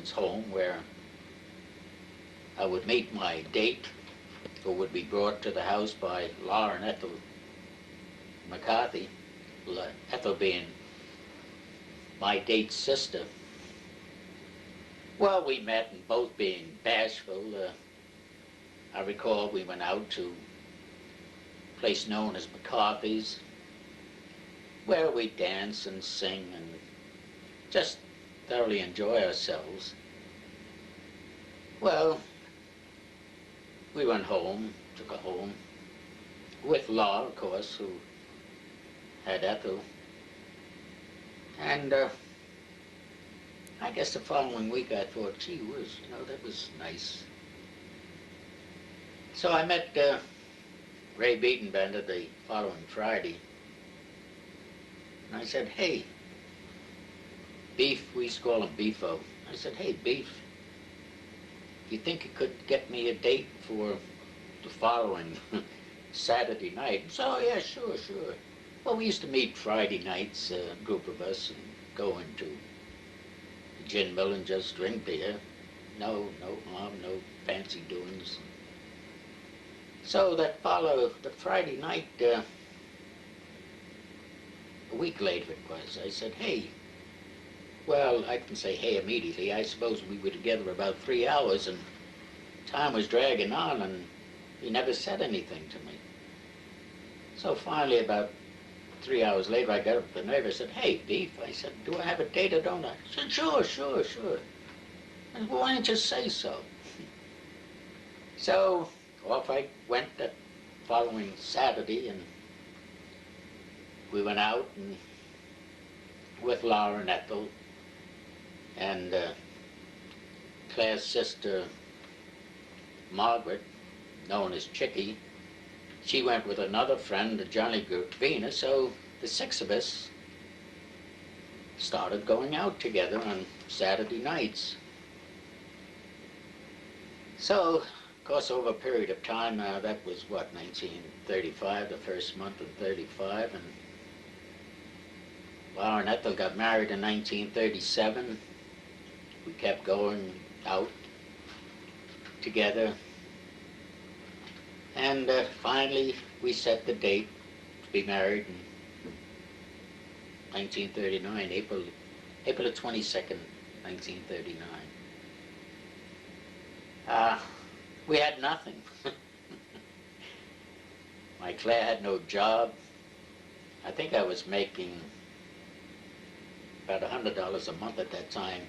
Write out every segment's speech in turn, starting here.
woman's home where I would meet my date, who would be brought to the house by Laura and Ethel McCarthy, Ethel being my date's sister. Well, we met, and both being bashful, I recall we went out to a place known as McCarthy's, where we dance and sing and just thoroughly enjoy ourselves. Well, we went home, took her home, with Laura, of course, who had Ethel. And I guess the following week I thought, gee whiz, that was nice. So I met Ray Beatonbender the following Friday, and I said, hey, Beef, we used to call him Beefo. I said, hey, Beef, you think you could get me a date for the following Saturday night? So, yeah, sure. Well, we used to meet Friday nights, a group of us, and go into the gin mill and just drink beer. No harm, no fancy doings. So that the Friday night, a week later it was, I said, hey, well, I can say hey immediately. I suppose we were together about 3 hours, and time was dragging on, and he never said anything to me. So finally, about 3 hours later, I got up the nerve. I said, hey, Beef, I said, do I have a date or don't I? He said, sure. I said, well, why didn't you say so? So off I went that following Saturday, and we went out and with Laura and Ethel, and Claire's sister, Margaret, known as Chickie. She went with another friend, Johnny Gravina, so the six of us started going out together on Saturday nights. So, of course, over a period of time, that was what, 1935, the first month of 35, and Laura and Ethel got married in 1937. We kept going out together. And finally, we set the date to be married in 1939, April the 22nd, 1939. We had nothing. My Claire had no job. I think I was making about $100 a month at that time.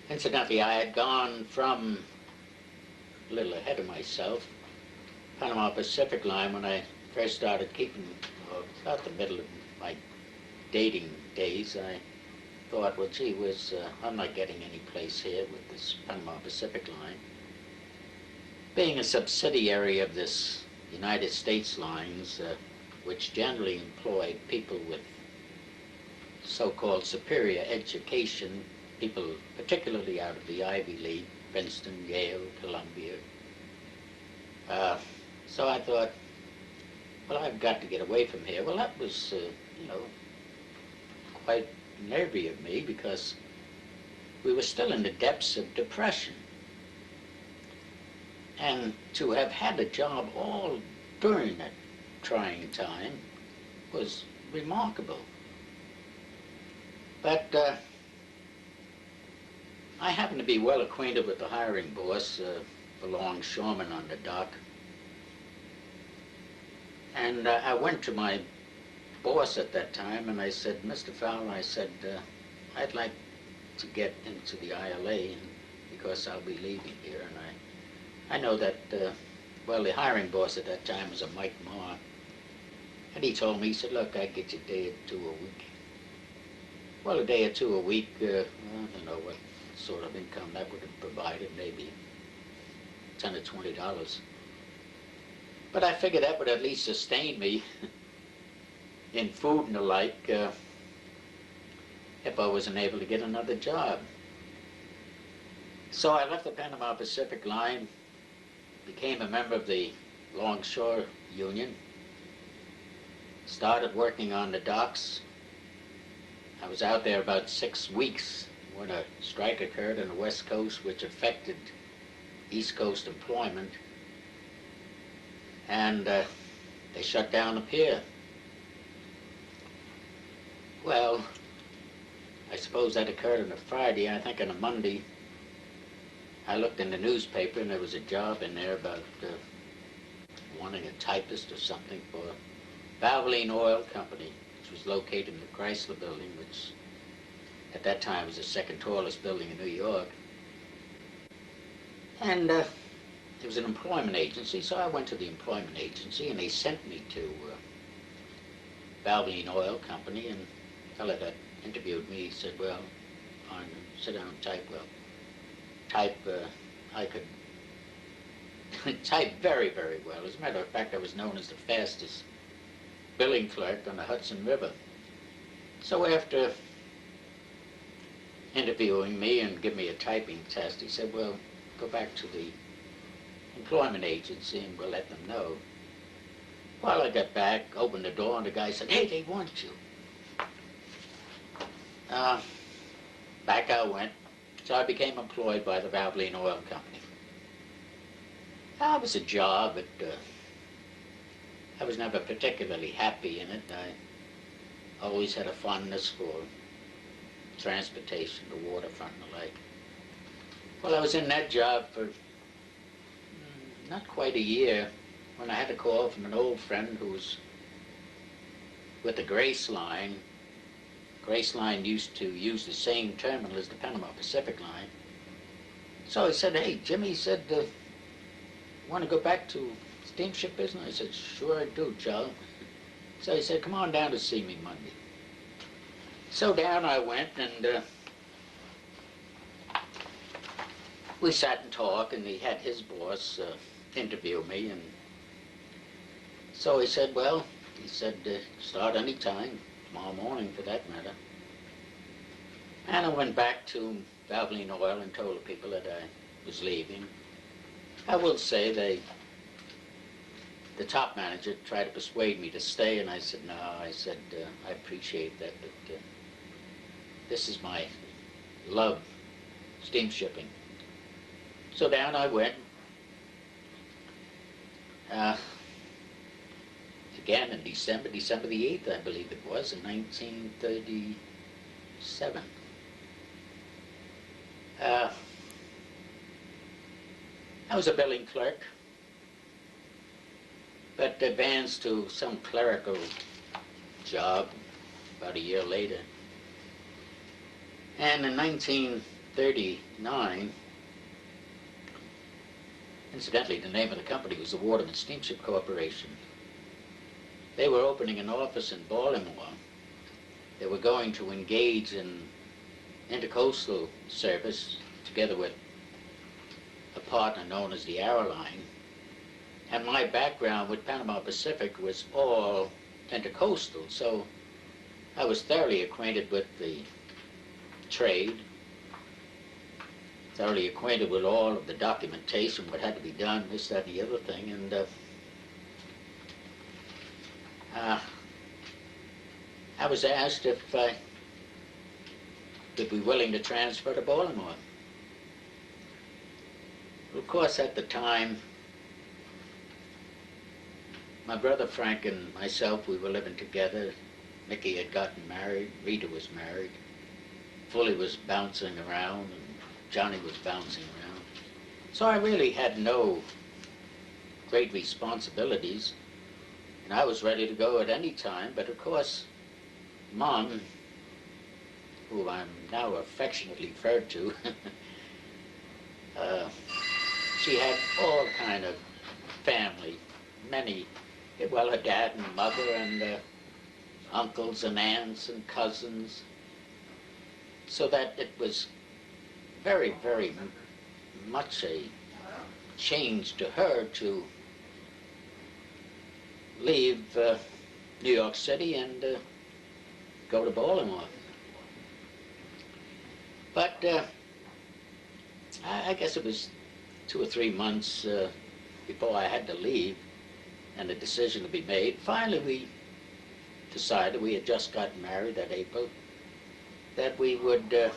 Incidentally, I had gone from a little ahead of myself, Panama Pacific Line, when I first started keeping, about the middle of my dating days. I thought, well, gee whiz, I'm not getting any place here with this Panama Pacific Line. Being a subsidiary of this United States Lines, which generally employed people with so-called superior education, people particularly out of the Ivy League, Princeton, Yale, Columbia. So I thought, well, I've got to get away from here. Well, that was, quite nervy of me, because we were still in the depths of depression. And to have had a job all during that trying time was remarkable. But I happened to be well acquainted with the hiring boss, the longshoreman on the dock. And I went to my boss at that time and I said, Mr. Fowler, I said, I'd like to get into the ILA because I'll be leaving here. And I know that, well, the hiring boss at that time was a Mike Marr. And he told me, he said, look, I'd get you a day or two a week. Well, a day or two a week, I don't know what sort of income that would have provided, maybe $10 or $20. But I figured that would at least sustain me in food and the like if I wasn't able to get another job. So I left the Panama Pacific Line, became a member of the Longshore Union, started working on the docks. I was out there about 6 weeks when a strike occurred on the West Coast, which affected East Coast employment, and they shut down the pier. Well, I suppose that occurred on a Friday. I think on a Monday, I looked in the newspaper and there was a job in there about wanting a typist or something for Valvoline Oil Company, which was located in the Chrysler Building, which at that time was the second tallest building in New York. And it was an employment agency, so I went to the employment agency and they sent me to Valvoline Oil Company, and the fellow that interviewed me said, well, fine, sit down and type. Well, I could type very, very well. As a matter of fact, I was known as the fastest billing clerk on the Hudson River. So after interviewing me and giving me a typing test, he said, well, go back to the employment agency and we'll let them know. Well, I got back, opened the door, and the guy said, hey, they want you. Back I went. So I became employed by the Valvoline Oil Company. It was a job, but I was never particularly happy in it. I always had a fondness for transportation, the waterfront and the like. Well, I was in that job for not quite a year when I had a call from an old friend who was with the Grace Line. Grace Line used to use the same terminal as the Panama Pacific Line. So he said, hey, Jimmy, he said, want to go back to steamship business? I said, sure I do, Joe. So he said, come on down to see me Monday. So down I went, and we sat and talked, and he had his boss interview me. And so he said, well, he said, start any time, tomorrow morning for that matter. And I went back to Valvoline Oil and told the people that I was leaving. I will say the top manager tried to persuade me to stay, and I said, no, I said, I appreciate that, but this is my love, steamshipping. So down I went. Again in December the 8th, I believe it was, in 1937. I was a billing clerk, but advanced to some clerical job about a year later. And in 1939, incidentally, the name of the company was the Waterman Steamship Corporation. They were opening an office in Baltimore. They were going to engage in intercoastal service together with a partner known as the Arrow Line. And my background with Panama Pacific was all intercoastal, so I was thoroughly acquainted with the trade, thoroughly acquainted with all of the documentation, what had to be done, this, that, and the other thing, and I was asked if I would be willing to transfer to Baltimore. Well, of course, at the time, my brother Frank and myself, we were living together. Mickey had gotten married, Rita was married, Fully was bouncing around, and Johnny was bouncing around. So I really had no great responsibilities, and I was ready to go at any time, but of course, Mom, who I'm now affectionately referred to, she had all kind of family, many, well, her dad and mother and uncles and aunts and cousins, so that it was very, very much a change to her to leave New York City and go to Baltimore. But I guess it was 2 or 3 months before I had to leave and a decision to be made. Finally, we decided, we had just gotten married that April, that we would